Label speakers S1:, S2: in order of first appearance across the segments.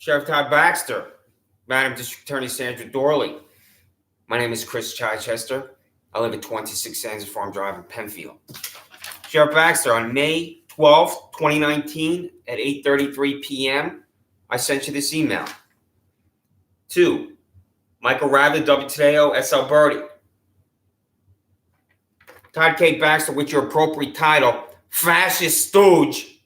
S1: Sheriff Todd Baxter, Madam District Attorney Sandra Doorley. My name is Chris Chichester. I live at 26 Sandra Farm Drive in Penfield. Sheriff Baxter, on May 12th, 2019 at 8:33 p.m., I sent you this email. 2. Michael Rather, W. Tadeo, S. Alberti. Todd K. Baxter with your appropriate title, Fascist Stooge,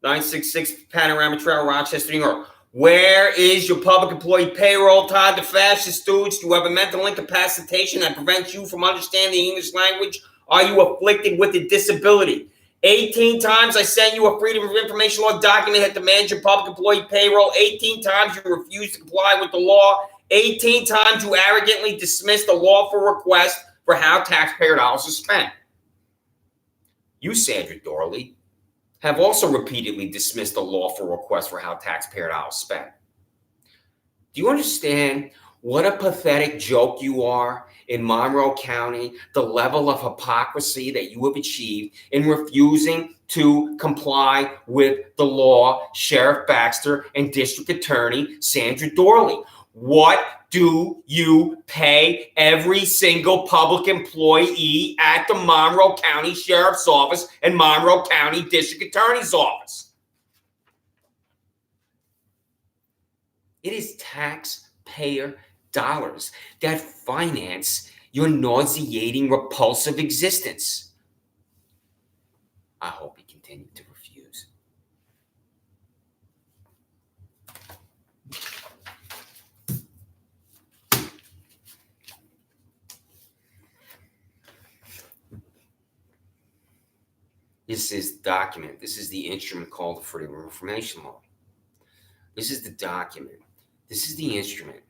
S1: 966 Panorama Trail, Rochester, New York. Where is your public employee payroll, Todd the Fascist Stooge? Do you have a mental incapacitation that prevents you from understanding the English language? Are you afflicted with a disability? 18 times I sent you a Freedom of Information Law document that demands your public employee payroll. 18 times you refused to comply with the law. 18 times you arrogantly dismissed the lawful request for how taxpayer dollars are spent. You, Sandra Doorley, have also repeatedly dismissed the lawful request for how taxpayer dollars spent. Do you understand what a pathetic joke you are in Monroe County, the level of hypocrisy that you have achieved in refusing to comply with the law, Sheriff Baxter and District Attorney Sandra Doorley? What do you pay every single public employee at the Monroe County Sheriff's Office and Monroe County District Attorney's Office? It is taxpayer dollars that finance your nauseating, repulsive existence. I hope you continue to refuse. This is the document. This is the instrument called the Freedom of Information Law. This is the document. This is the instrument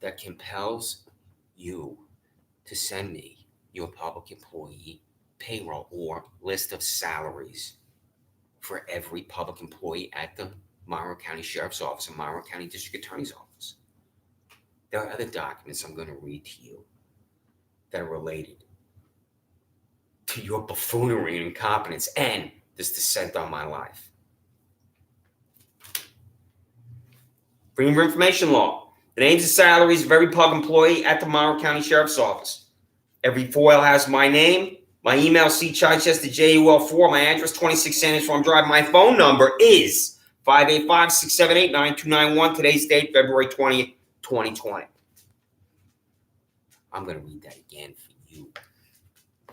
S1: that compels you to send me your public employee payroll or list of salaries for every public employee at the Monroe County Sheriff's Office and Monroe County District Attorney's Office. There are other documents I'm going to read to you that are related to your buffoonery and incompetence and this descent on my life. Freedom of Information Law. The names and salaries of every public employee at the Monroe County Sheriff's Office. Every foil has my name, my email, cchichester.jul4, my address, 26 Sanders Farm Drive. My phone number is 585-678-9291. Today's date, February 20th, 2020. I'm going to read that again for you,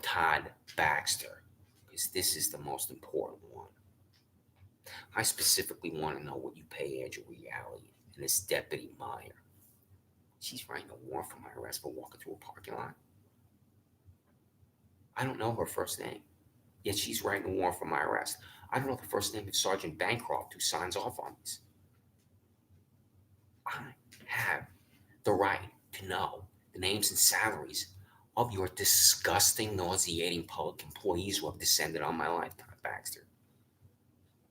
S1: Todd Baxter, because this is the most important one. I specifically want to know what you pay Andrew Reality and this Deputy Meyer. She's writing a warrant for my arrest for walking through a parking lot. I don't know her first name, yet she's writing a warrant for my arrest. I don't know the first name of Sergeant Bancroft who signs off on this. I have the right to know the names and salaries of your disgusting, nauseating public employees who have descended on my life, Todd Baxter.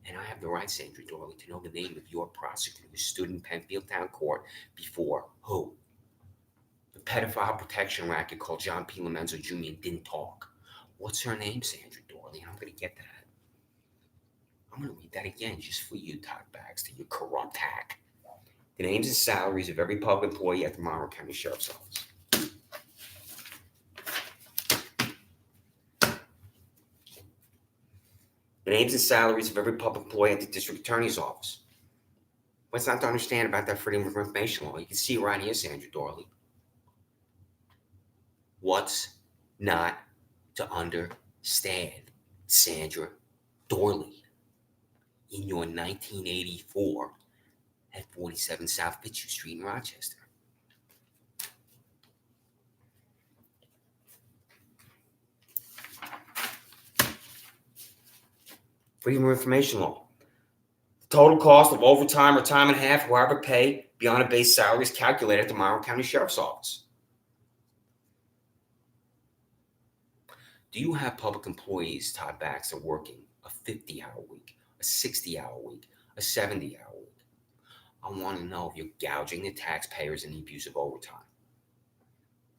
S1: And I have the right, Sandra Doorley, to know the name of your prosecutor who stood in Penfield Town Court before who? The pedophile protection racket called John P. Lomenzo Jr. and didn't talk. What's her name, Sandra Doorley? And I'm going to get that. I'm going to read that again just for you, Todd Baxter, you corrupt hack. The names and salaries of every public employee at the Monroe County Sheriff's Office. The names and salaries of every public employee at the District Attorney's Office. What's not to understand about that Freedom of Information Law? You can see right here, Sandra Doorley. What's not to understand, Sandra Doorley? In your 1984 at 47 South Pitcher Street in Rochester. Freedom of Information Law. The total cost of overtime or time and a half, however pay beyond a base salary, is calculated at the Monroe County Sheriff's Office. Do you have public employees, Todd Baxter, working a 50-hour week, a 60-hour week, a 70-hour week? I want to know if you're gouging the taxpayers in the abuse of overtime.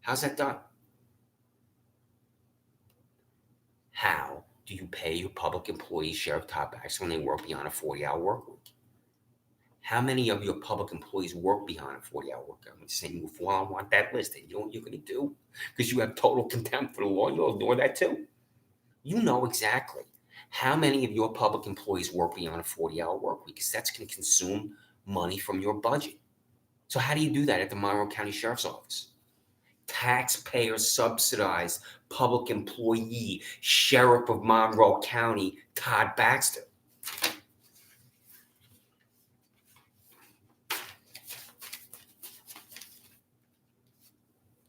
S1: How's that done? How do you pay your public employees, Sheriff Todd Baxter, when they work beyond a 40-hour work week? How many of your public employees work beyond a 40-hour work week? I'm saying you want that list. And you know what you're going to do? Because you have total contempt for the law. You'll ignore that too. You know exactly how many of your public employees work beyond a 40-hour work week, because that's going to consume money from your budget. So how do you do that at the Monroe County Sheriff's Office? Taxpayer subsidized public employee, Sheriff of Monroe County, Todd Baxter.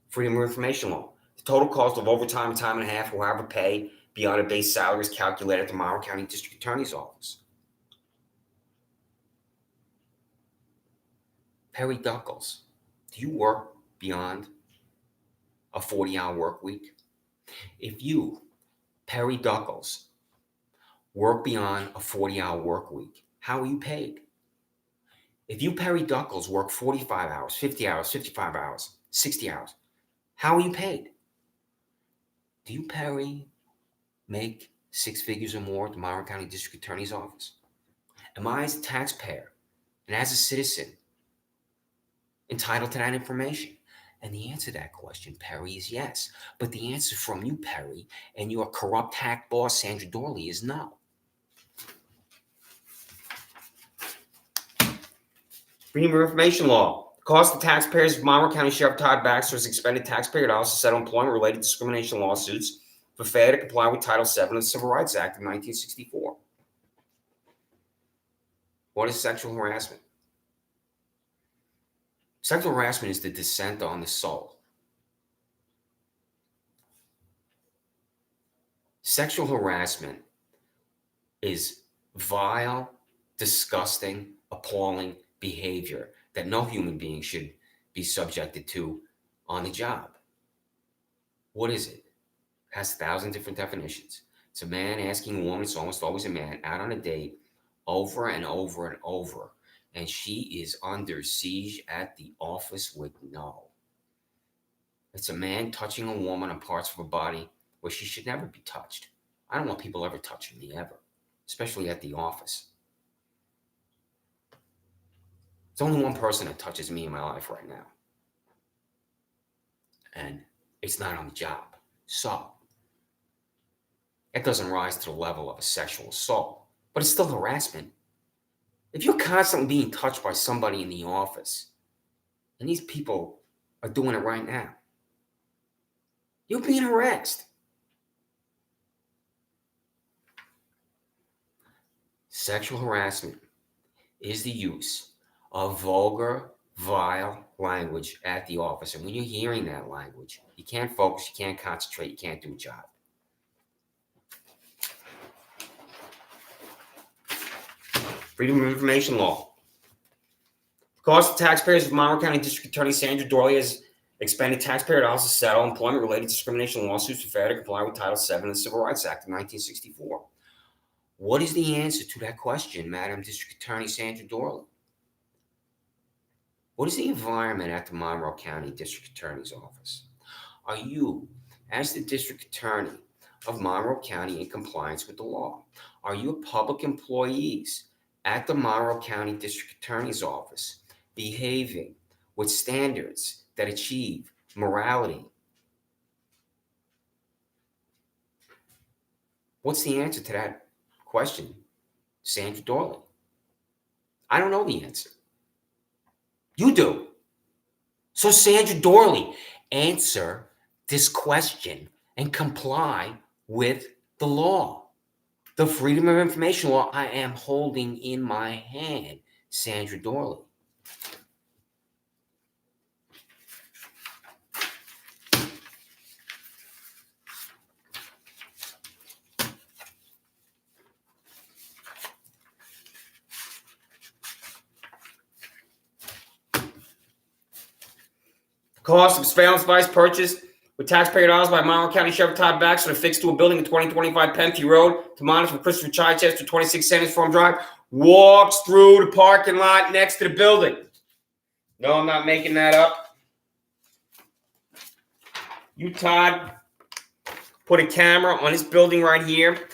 S1: Freedom of Information Law. The total cost of overtime and time and a half or however pay beyond a base salary is calculated at the Monroe County District Attorney's Office. Perry Duckles, do you work beyond a 40-hour work week? If you, Perry Duckles, work beyond a 40-hour work week, how are you paid? If you, Perry Duckles, work 45 hours, 50 hours, 55 hours, 60 hours, how are you paid? Do you, Perry, make 6 figures or more at the Monroe County District Attorney's Office? Am I, as a taxpayer and as a citizen, entitled to that information? And the answer to that question, Perry, is yes. But the answer from you, Perry, and your corrupt hack boss, Sandra Doorley, is no. Freedom of Information Law. The cost of taxpayers of Monroe County Sheriff Todd Baxter has expended taxpayer dollars to settle employment-related discrimination lawsuits for failure to comply with Title VII of the Civil Rights Act of 1964. What is sexual harassment? Sexual harassment is the descent on the soul. Sexual harassment is vile, disgusting, appalling behavior that no human being should be subjected to on the job. What is it? It has 1,000 different definitions. It's a man asking a woman, it's almost always a man, out on a date over and over and over, and she is under siege at the office with no. It's a man touching a woman on parts of her body where she should never be touched. I don't want people ever touching me, ever, especially at the office. There's only one person that touches me in my life right now, and it's not on the job. So it doesn't rise to the level of a sexual assault, but it's still harassment. If you're constantly being touched by somebody in the office, and these people are doing it right now, you're being harassed. Sexual harassment is the use of vulgar, vile language at the office. And when you're hearing that language, you can't focus, you can't concentrate, you can't do a job. Freedom of Information Law. The cost of taxpayers of Monroe County District Attorney Sandra Doorley has expended taxpayer dollars to settle employment-related discrimination lawsuits for failure to comply with Title VII of the Civil Rights Act of 1964. What is the answer to that question, Madam District Attorney Sandra Doorley? What is the environment at the Monroe County District Attorney's Office? Are you, as the District Attorney of Monroe County, in compliance with the law? Are your public employees at the Monroe County District Attorney's Office behaving with standards that achieve morality? What's the answer to that question, Sandra Doorley? I don't know the answer. You do. So Sandra Doorley, answer this question and comply with the law. The Freedom of Information Law I am holding in my hand, Sandra Doorley. Cost of surveillance device purchased with taxpayer dollars by Monroe County Sheriff Todd Baxter affixed to a building at 2025 Penfield Road to monitor for Christopher Chichester, 26 Sanders Farm Drive, walks through the parking lot next to the building. No, I'm not making that up. You, Todd, put a camera on this building right here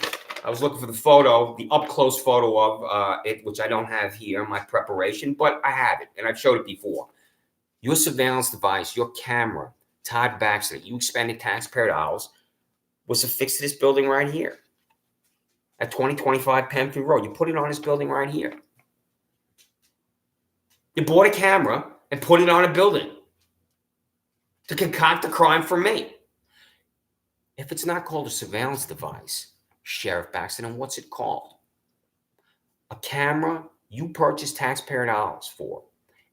S1: I was looking for the photo, the up-close photo of it, which I don't have here in my preparation, but I have it, and I've showed it before. Your surveillance device, your camera, Todd Baxter, you expended taxpayer dollars, was affixed to this building right here at 2025 Pemfield Road. You put it on this building right here. You bought a camera and put it on a building to concoct a crime for me. If it's not called a surveillance device, Sheriff Baxter, then what's it called? A camera you purchased taxpayer dollars for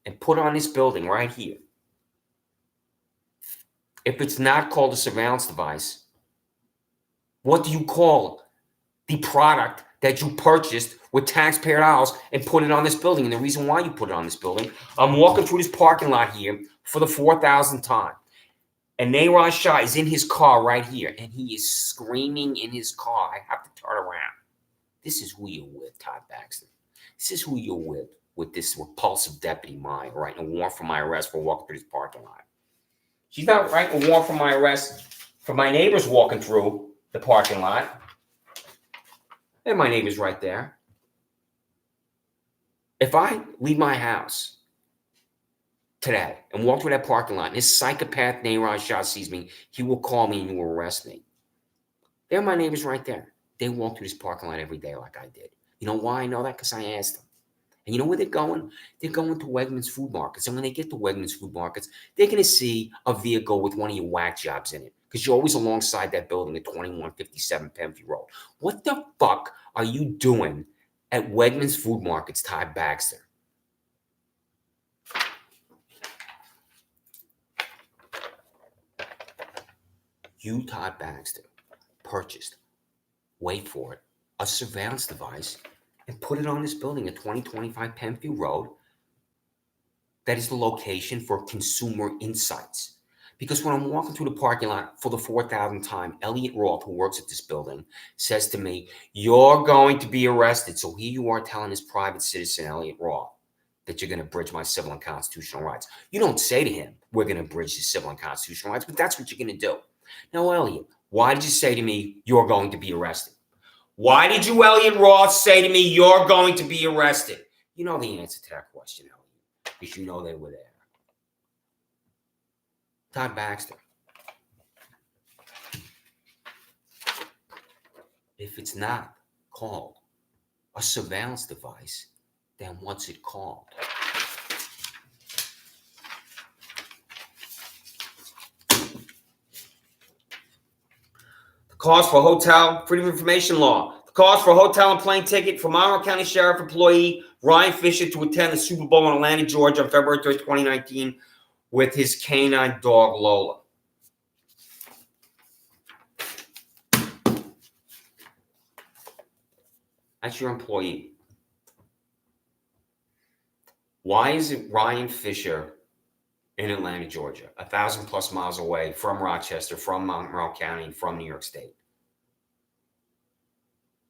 S1: and put on this building right here. If it's not called a surveillance device, what do you call the product that you purchased with taxpayer dollars and put it on this building? And the reason why you put it on this building, I'm walking through this parking lot here for the 4,000th time. And Nayron Shah is in his car right here, and he is screaming in his car. I have to turn around. This is who you're with, Todd Baxter. This is who you're with this repulsive deputy mine writing a warrant for my arrest for walking through this parking lot. She's not writing a warrant for my arrest for my neighbors walking through the parking lot. And my neighbor's right there. If I leave my house today and walk through that parking lot and this psychopath Nayron Shah sees me, he will call me and he will arrest me. They're my neighbors right there. They walk through this parking lot every day like I did. You know why I know that? Because I asked them. And you know where they're going? They're going to Wegmans Food Markets. And when they get to Wegmans Food Markets, they're going to see a vehicle with one of your whack jobs in it. Because you're always alongside that building at 2157 Pemfield Road. What the fuck are you doing at Wegmans Food Markets, Todd Baxter? You, Todd Baxter, purchased, wait for it, a surveillance device and put it on this building at 2025 Pemfield Road. That is the location for consumer insights. Because when I'm walking through the parking lot for the 4,000th time, Elliot Roth, who works at this building, says to me, you're going to be arrested. So here you are telling this private citizen, Elliot Roth, that you're going to bridge my civil and constitutional rights. You don't say to him, we're going to bridge his civil and constitutional rights, but that's what you're going to do. Now, Elliot, why did you say to me, you're going to be arrested? Why did you, Elliot Roth, say to me, you're going to be arrested? You know the answer to that question, Elliot, because you know they were there. Todd Baxter, if it's not called a surveillance device, then what's it called? Cause for hotel, Freedom of Information Law. The cause for a hotel and plane ticket for Monroe County Sheriff employee Ryan Fisher to attend the Super Bowl in Atlanta, Georgia on February 3rd, 2019 with his canine dog, Lola. That's your employee. Why is it Ryan Fisher in Atlanta, Georgia, 1,000 plus miles away from Rochester, from Monroe County, from New York State?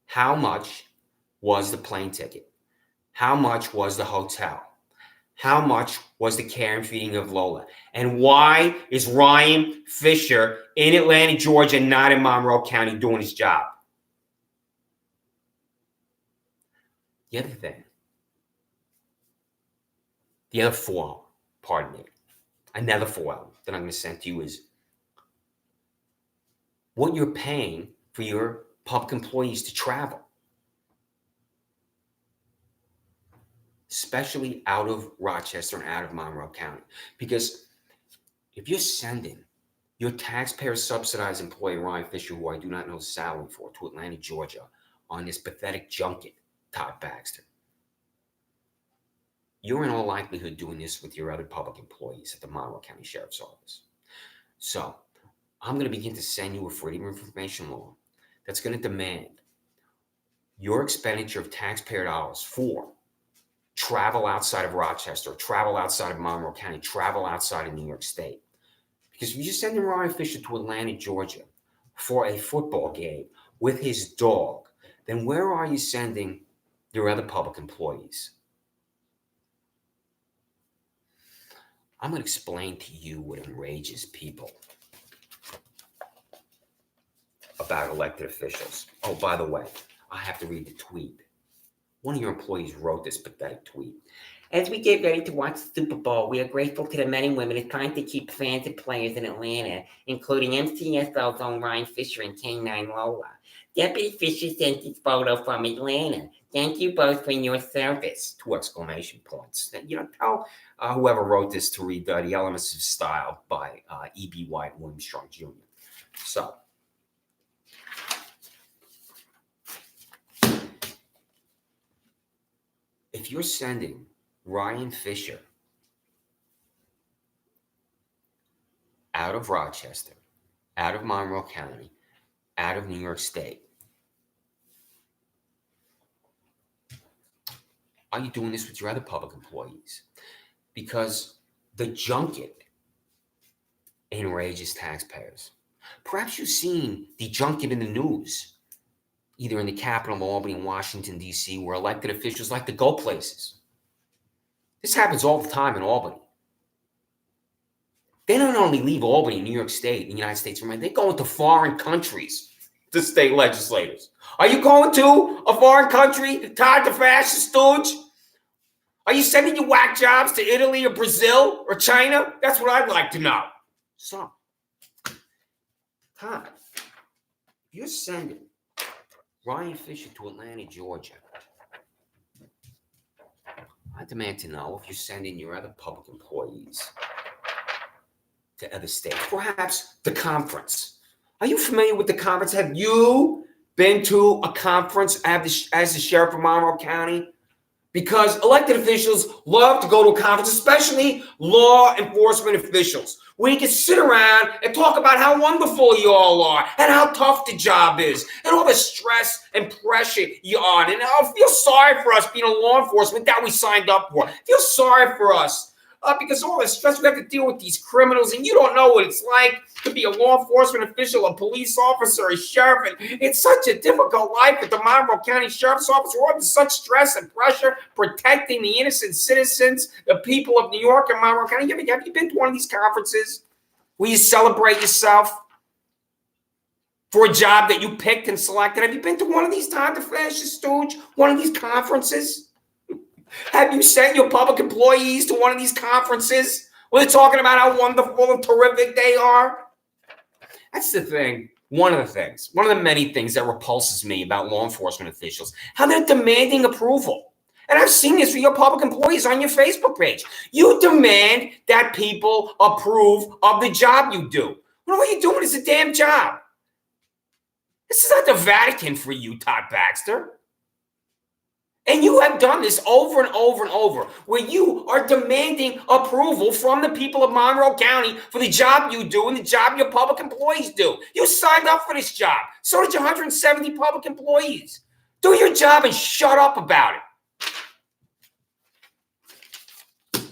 S1: How much was the plane ticket? How much was the hotel? How much was the care and feeding of Lola? And why is Ryan Fisher in Atlanta, Georgia, not in Monroe County doing his job? The other thing, the other form, pardon me, another form that I'm going to send to you is what you're paying for your public employees to travel, especially out of Rochester and out of Monroe County. Because if you're sending your taxpayer-subsidized employee, Ryan Fisher, who I do not know the salary for, to Atlanta, Georgia, on this pathetic junket, Todd Baxter, you're in all likelihood doing this with your other public employees at the Monroe County Sheriff's Office. So I'm going to begin to send you a Freedom of Information Law that's going to demand your expenditure of taxpayer dollars for travel outside of Rochester, travel outside of Monroe County, travel outside of New York State. Because if you're sending Ryan Fisher to Atlanta, Georgia for a football game with his dog, then where are you sending your other public employees? I'm going to explain to you what enrages people about elected officials. Oh, by the way, I have to read the tweet. One of your employees wrote this pathetic tweet. As we get ready to watch the Super Bowl, we are grateful to the men and women trying to keep fans and players in Atlanta, including MCSL's own Ryan Fisher and K9 Lola. Deputy Fisher sent this photo from Atlanta. Thank you both for your service. 2 exclamation points. Tell whoever wrote this to read The Elements of Style by E.B. White and William Strong Jr. So, if you're sending Ryan Fisher out of Rochester, out of Monroe County, out of New York State, are you doing this with your other public employees? Because the junket enrages taxpayers. Perhaps you've seen the junket in the news, either in the capital of Albany and Washington, D.C., where elected officials like to go places. This happens all the time in Albany. They don't only leave Albany, New York State, and the United States, they go into foreign countries, the state legislators. Are you going to a foreign country, Todd the fascist stooge? Are you sending your whack jobs to Italy or Brazil or China? That's what I'd like to know. So, Todd, you're sending Ryan Fisher to Atlanta, Georgia. I demand to know if you're sending your other public employees to other states, perhaps the conference. Are you familiar with the conference? Have you been to a conference as the sheriff of Monroe County? Because elected officials love to go to a conference, especially law enforcement officials, where you can sit around and talk about how wonderful you all are and how tough the job is and all the stress and pressure you are. And I feel sorry for us being a law enforcement that we signed up for. Feel sorry for us because all the stress we have to deal with these criminals, and you don't know what it's like to be a law enforcement official, a police officer, a sheriff. And it's such a difficult life at the Monroe County Sheriff's Office. We're under such stress and pressure protecting the innocent citizens, the people of New York and Monroe County. Have you been to one of these conferences where you celebrate yourself for a job that you picked and selected? Have you been to one of these Todd the Fascist Stooge, one of these conferences? Have you sent your public employees to one of these conferences where they're talking about how wonderful and terrific they are? That's the thing. One of the many things that repulses me about law enforcement officials, how they're demanding approval. And I've seen this with your public employees on your Facebook page. You demand that people approve of the job you do. Well, what you're doing is a damn job. This is not the Vatican for you, Todd Baxter. And you have done this over and over and over, where you are demanding approval from the people of Monroe County for the job you do and the job your public employees do. You signed up for this job. So did your 170 public employees. Do your job and shut up about it.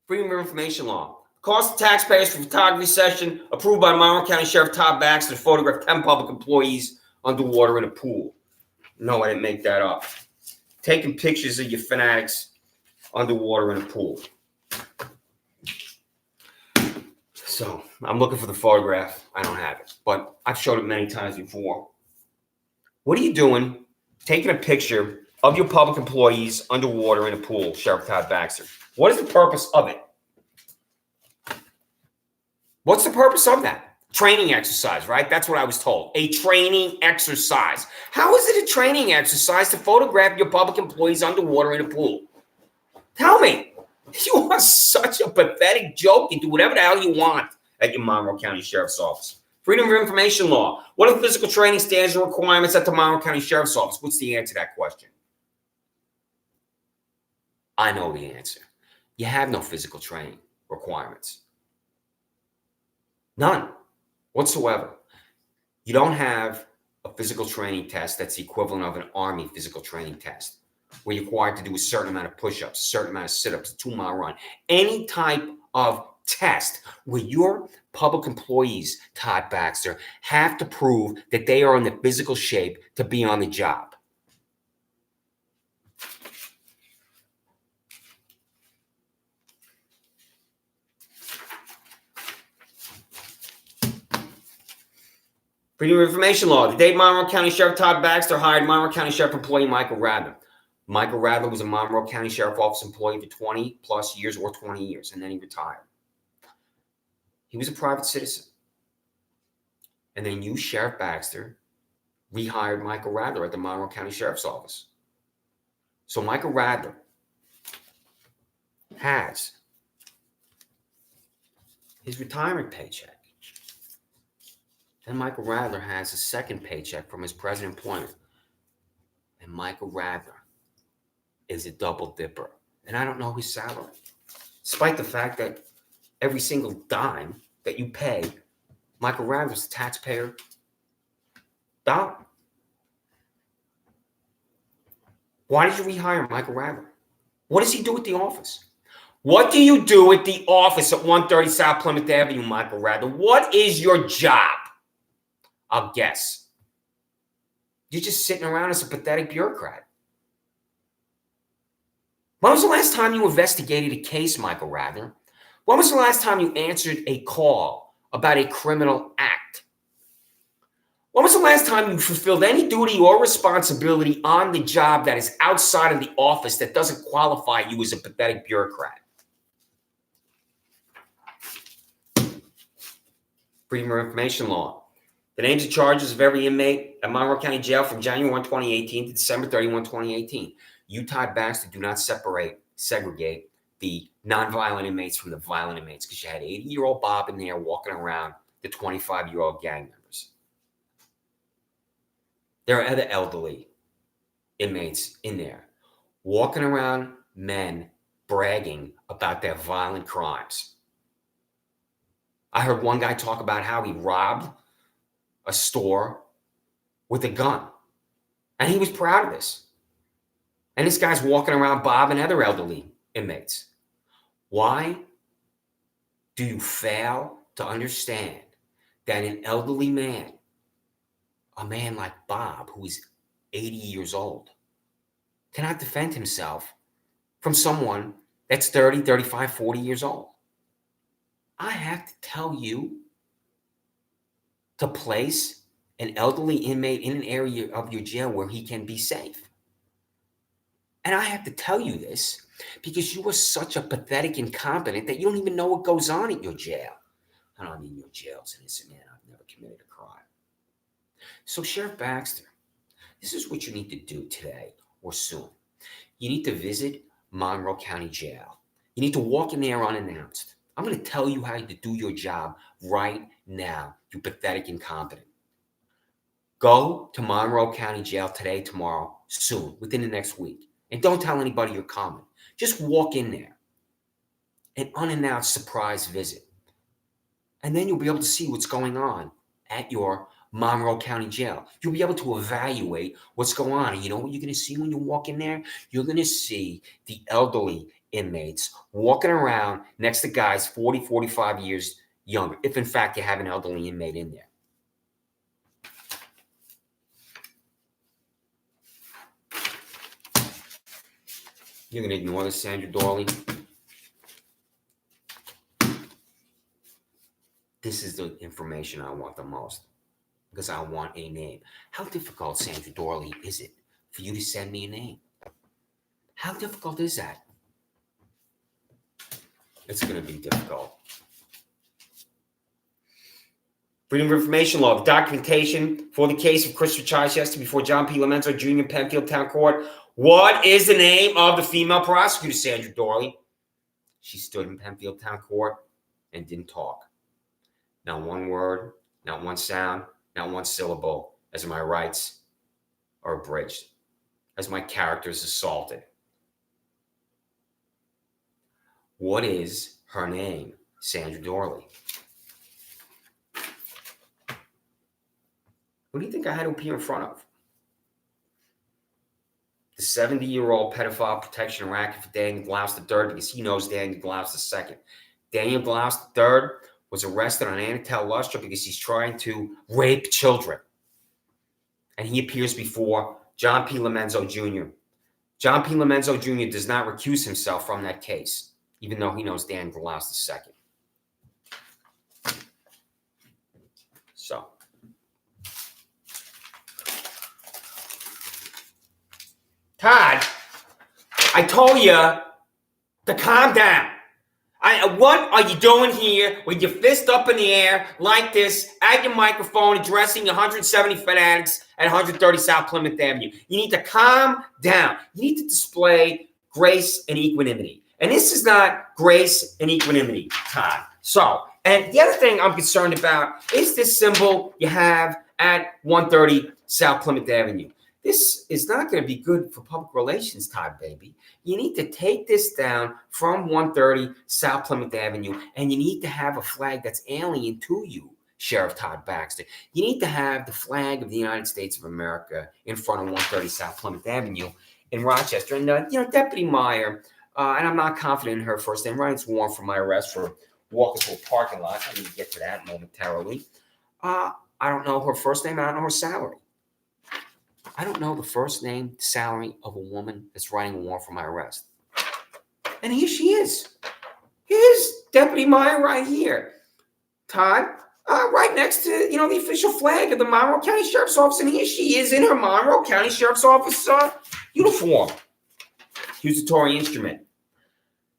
S1: Freedom of Information Law. Cost to taxpayers for photography session approved by Monroe County Sheriff Todd Baxter to photograph 10 public employees underwater in a pool. No, I didn't make that up. Taking pictures of your fanatics underwater in a pool. So I'm looking for the photograph. I don't have it, but I've showed it many times before. What are you doing taking a picture of your public employees underwater in a pool, Sheriff Todd Baxter? What is the purpose of it? What's the purpose of that? Training exercise, right? That's what I was told. A training exercise. How is it a training exercise to photograph your public employees underwater in a pool? Tell me. You are such a pathetic joke. You do whatever the hell you want at your Monroe County Sheriff's Office. Freedom of Information Law. What are the physical training standards and requirements at the Monroe County Sheriff's Office? What's the answer to that question? I know the answer. You have no physical training requirements. None. Whatsoever. You don't have a physical training test that's the equivalent of an Army physical training test, where you're required to do a certain amount of push-ups, a certain amount of sit-ups, a 2-mile run. Any type of test where your public employees, Todd Baxter, have to prove that they are in the physical shape to be on the job. Freedom of Information Law. The day Monroe County Sheriff Todd Baxter hired Monroe County Sheriff employee Michael Radler. Michael Radler was a Monroe County Sheriff Office employee for 20 plus years or 20 years, and then he retired. He was a private citizen. And then you, Sheriff Baxter, rehired Michael Radler at the Monroe County Sheriff's Office. So Michael Radler has his retirement paycheck. Then Michael Radler has a second paycheck from his present employment. And Michael Radler is a double dipper. And I don't know his salary. Despite the fact that every single dime that you pay, Michael Radler's a taxpayer dollar. Why did you rehire Michael Radler? What does he do at the office? What do you do at the office at 130 South Plymouth Avenue, Michael Radler? What is your job? I'll guess. You're just sitting around as a pathetic bureaucrat. When was the last time you investigated a case, Michael Radler? When was the last time you answered a call about a criminal act? When was the last time you fulfilled any duty or responsibility on the job that is outside of the office that doesn't qualify you as a pathetic bureaucrat? Freedom of Information Law. The names and charges of every inmate at Monroe County Jail from January 1, 2018 to December 31, 2018. You, Todd Baxter, do not segregate the nonviolent inmates from the violent inmates because you had 80-year-old Bob in there walking around the 25-year-old gang members. There are other elderly inmates in there walking around, men bragging about their violent crimes. I heard one guy talk about how he robbed a store with a gun. And he was proud of this. And this guy's walking around Bob and other elderly inmates. Why do you fail to understand that an elderly man, a man like Bob, who is 80 years old, cannot defend himself from someone that's 30, 35, 40 years old? I have to tell you to place an elderly inmate in an area of your jail where he can be safe. And I have to tell you this because you are such a pathetic incompetent that you don't even know what goes on at your jail. I don't mean your jail's innocent, man. I've never committed a crime. So Sheriff Baxter, this is what you need to do today or soon. You need to visit Monroe County Jail. You need to walk in there unannounced. I'm going to tell you how to do your job right now, you pathetic incompetent. Go to Monroe County Jail today, tomorrow, soon, within the next week. And don't tell anybody you're coming. Just walk in there. An unannounced surprise visit. And then you'll be able to see what's going on at your Monroe County Jail. You'll be able to evaluate what's going on. And you know what you're going to see when you walk in there? You're going to see the elderly inmates walking around next to guys 40, 45 years younger, if in fact you have an elderly inmate in there. You're going to ignore this, Sandra Doorley? This is the information I want the most because I want a name. How difficult, Sandra Doorley, is it for you to send me a name? How difficult is that? It's going to be difficult. Freedom of Information Law. The documentation for the case of Christopher Chichester before John P. Lomenzo Jr. in Penfield Town Court. What is the name of the female prosecutor, Sandra Doorley? She stood in Penfield Town Court and didn't talk. Not one word, not one sound, not one syllable, as my rights are abridged, as my character is assaulted. What is her name, Sandra Doorley? Who do you think I had to appear in front of? The 70-year-old pedophile protection racket for Daniel Glaus III, because he knows Daniel Glaus II. Daniel Glaus III was arrested on Anatel Lustra because he's trying to rape children. And he appears before John P. Lomenzo Jr. John P. Lomenzo Jr. does not recuse himself from that case, even though he knows Daniel Glaus II. So, Todd, I told you to calm down. What are you doing here with your fist up in the air like this at your microphone addressing 170 fanatics at 130 South Plymouth Avenue? You need to calm down. You need to display grace and equanimity. And this is not grace and equanimity, Todd. So, and the other thing I'm concerned about is this symbol you have at 130 South Plymouth Avenue. This is not going to be good for public relations, Todd, baby. You need to take this down from 130 South Plymouth Avenue, and you need to have a flag that's alien to you, Sheriff Todd Baxter. You need to have the flag of the United States of America in front of 130 South Plymouth Avenue in Rochester. And, Deputy Meyer, and I'm not confident in her first name, Ryan's warrant for my arrest for walking to a parking lot. I need to get to that momentarily. I don't know her first name. I don't know her salary. I don't know the first name, salary of a woman that's writing a warrant for my arrest. And here she is. Here's Deputy Meyer right here. Todd, right next to, the official flag of the Monroe County Sheriff's Office. And here she is in her Monroe County Sheriff's Office uniform. Accusatory instrument.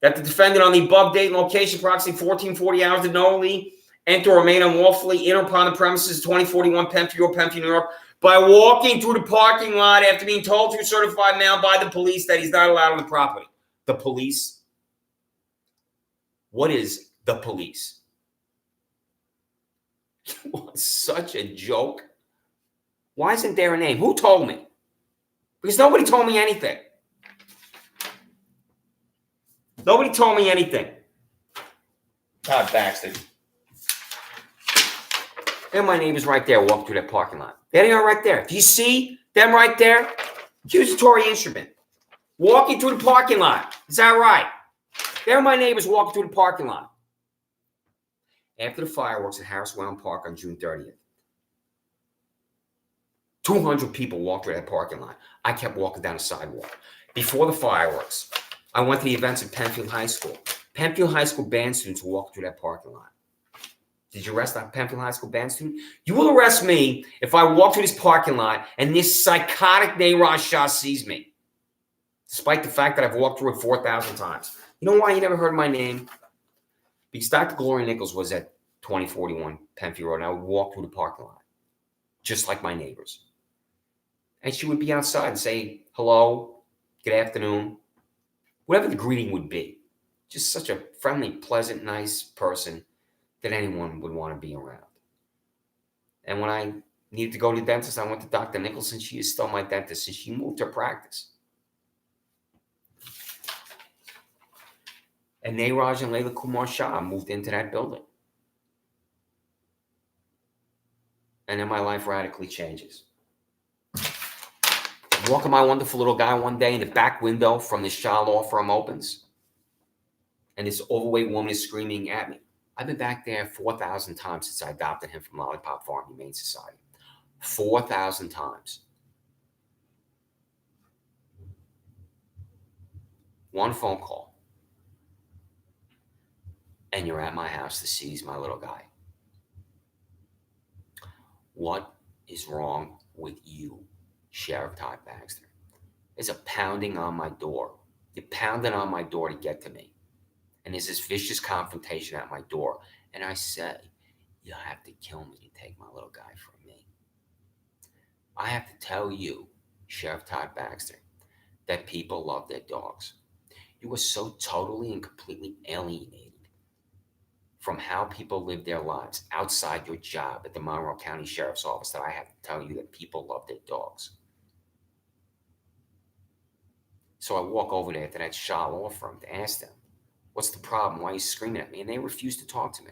S1: That the defendant on the above date and location approximately 1440 hours to Doorley enter or remain unlawfully in or upon the premises 2041 Penfield, New York, by walking through the parking lot after being told through certified mail by the police that he's not allowed on the property. The police? What is the police? Such a joke. Why isn't there a name? Who told me? Because nobody told me anything. Nobody told me anything. Todd Baxter. And my neighbors right there walking through that parking lot. There they are right there. Do you see them right there? Accusatory instrument. Walking through the parking lot. Is that right? There are my neighbors walking through the parking lot. After the fireworks at Harris Whalen Park on June 30th, 200 people walked through that parking lot. I kept walking down the sidewalk. Before the fireworks, I went to the events at Penfield High School. Penfield High School band students walked through that parking lot. Did you arrest that Penfield High School band student? You will arrest me if I walk through this parking lot and this psychotic Nayraj Shah sees me, despite the fact that I've walked through it 4,000 times. You know why you never heard my name? Because Dr. Gloria Nichols was at 2041 Penfield Road, and I would walk through the parking lot, just like my neighbors. And she would be outside and say, hello, good afternoon, whatever the greeting would be. Just such a friendly, pleasant, nice person that anyone would want to be around. And when I needed to go to the dentist, I went to Dr. Nicholson. She is still my dentist, and she moved her practice. And Nayraj and Layla Kumar Shah moved into that building. And then my life radically changes. I'm walking my wonderful little guy one day, and the back window from the Shah law firm opens. And this overweight woman is screaming at me. I've been back there 4,000 times since I adopted him from Lollipop Farm Humane Society. 4,000 times. One phone call. And you're at my house to seize my little guy. What is wrong with you, Sheriff Todd Baxter? There's a pounding on my door. You're pounding on my door to get to me. And there's this vicious confrontation at my door. And I say, you have to kill me to take my little guy from me. I have to tell you, Sheriff Todd Baxter, that people love their dogs. You are so totally and completely alienated from how people live their lives outside your job at the Monroe County Sheriff's Office that I have to tell you that people love their dogs. So I walk over there to that Shah law firm to ask them, what's the problem? Why are you screaming at me? And they refuse to talk to me.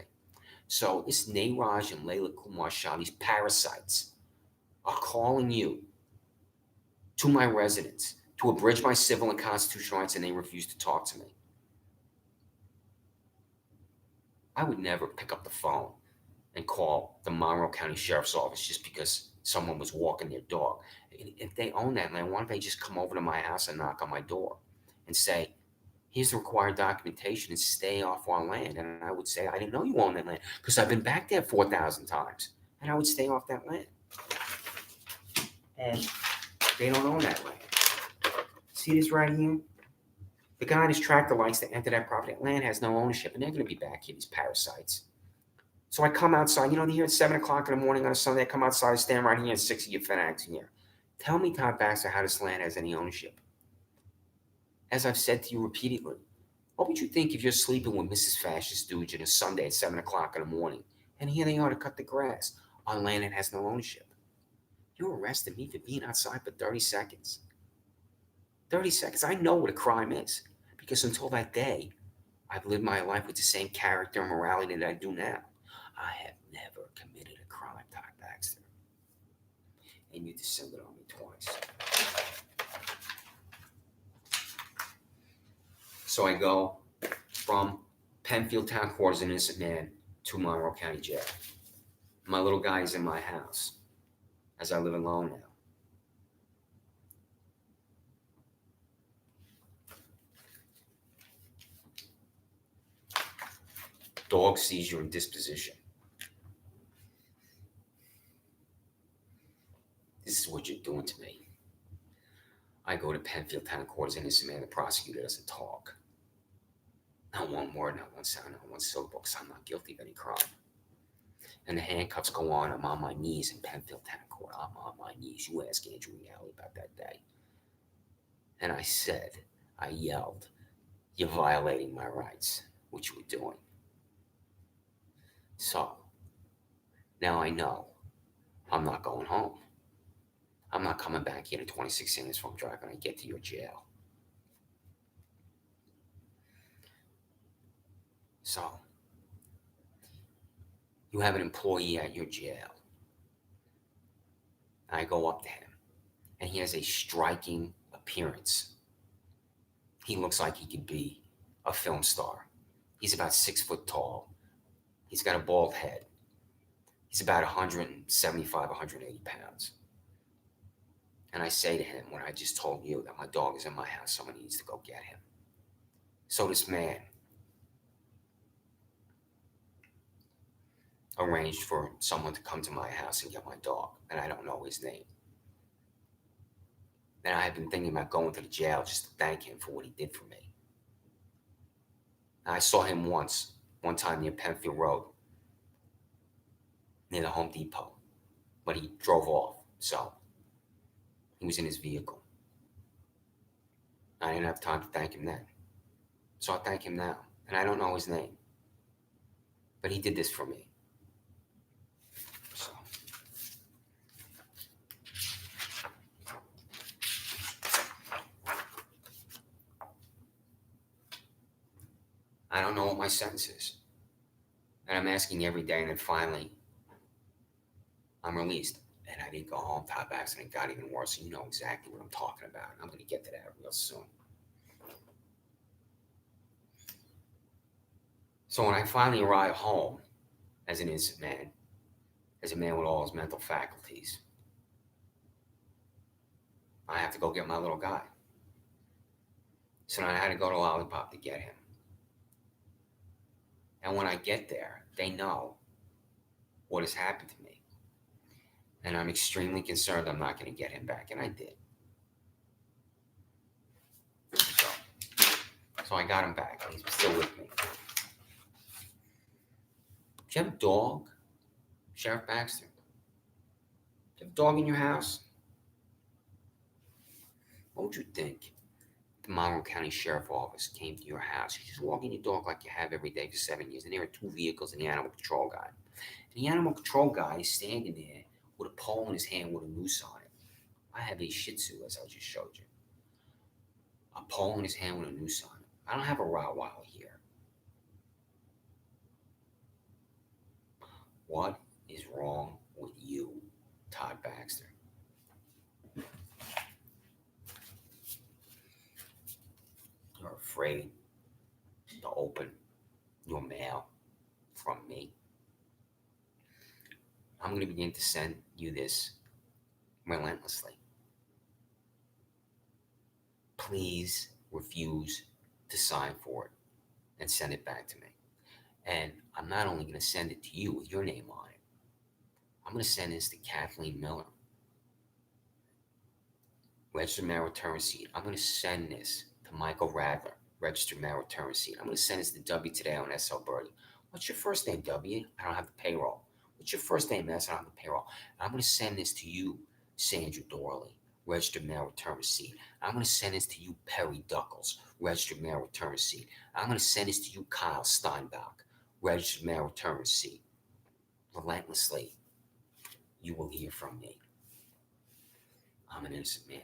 S1: So this Nayraj and Layla Kumar Shah, these parasites, are calling you to my residence to abridge my civil and constitutional rights, and they refuse to talk to me. I would never pick up the phone and call the Monroe County Sheriff's Office just because someone was walking their dog. If they own that land, why don't they just come over to my house and knock on my door and say, here's the required documentation and stay off our land? And I would say, I didn't know you own that land because I've been back there 4,000 times. And I would stay off that land. And they don't own that land. See this right here? The guy in his tractor lights that enter that property, that land has no ownership, and they're going to be back here, these parasites. So I come outside, they're here at 7 o'clock in the morning on a Sunday. I come outside, I stand right here, and 6 of you fanatics in here. Tell me, Todd Baxter, how this land has any ownership. As I've said to you repeatedly, what would you think if you're sleeping with Mrs. Fascist Stooge on a Sunday at 7 o'clock in the morning, and here they are to cut the grass on land that has no ownership? You arrested me for being outside for 30 seconds. 30 seconds. I know what a crime is, because until that day, I've lived my life with the same character and morality that I do now. I have never committed a crime, Todd Baxter. And you descended on me twice. So I go from Penfield Town Court as an innocent man to Monroe County Jail. My little guy is in my house as I live alone now. Dog seizure and disposition. This is what you're doing to me. I go to Penfield Town Court as an innocent man. The prosecutor doesn't talk. Not one word, not one sound, not one syllable, because I'm not guilty of any crime. And the handcuffs go on. I'm on my knees in Penfield Town Court. I'm on my knees. You ask Andrew Alley about that day. And I yelled, "You're violating my rights," which you were doing. So, now I know I'm not going home. I'm not coming back here to 26 Sanders Farm Drive when I get to your jail. So, you have an employee at your jail. And I go up to him, and he has a striking appearance. He looks like he could be a film star. He's about 6 foot tall. He's got a bald head. He's about 175, 180 pounds. And I say to him, when I just told you that my dog is in my house, someone needs to go get him. So this man arranged for someone to come to my house and get my dog, and I don't know his name. And I had been thinking about going to the jail just to thank him for what he did for me. And I saw him one time near Penfield Road, near the Home Depot, but he drove off, so he was in his vehicle. I didn't have time to thank him then. So I'll thank him now. And I don't know his name. But he did this for me. So. I don't know what my sentence is. And I'm asking every day, and then finally, I'm released. And I didn't go home, Todd Baxter, and it got even worse. You know exactly what I'm talking about. I'm going to get to that real soon. So when I finally arrive home as an innocent man, as a man with all his mental faculties, I have to go get my little guy. So now I had to go to Lollipop to get him. And when I get there, they know what has happened to me. And I'm extremely concerned I'm not going to get him back. And I did. So I got him back. And he's still with me. Do you have a dog, Sheriff Baxter? Do you have a dog in your house? What would you think if the Monroe County Sheriff Office came to your house? You just walk in your dog like you have every day for 7 years. And there are 2 vehicles and the animal control guy. And the animal control guy is standing there with a pole in his hand with a noose on it. I have a Shih Tzu, as I just showed you. A pole in his hand with a noose on it. I don't have a Rottweiler here. What is wrong with you, Todd Baxter? You're afraid to open your mail from me. I'm going to begin to send you this relentlessly. Please refuse to sign for it and send it back to me. And I'm not only going to send it to you with your name on it, I'm going to send this to Kathleen Miller. registered mail return receipt. I'm going to send this to Michael Radler, registered mail return receipt. I'm going to send this to W today on SL Birdie. What's your first name, W? I don't have the payroll. What's your first name, S? I don't have the payroll. And I'm going to send this to you, Sandra Doorley, registered mail return receipt. I'm going to send this to you, Perry Duckles, registered mail return receipt. I'm going to send this to you, Kyle Steinbach, registered mail return receipt. Relentlessly, you will hear from me. I'm an innocent man.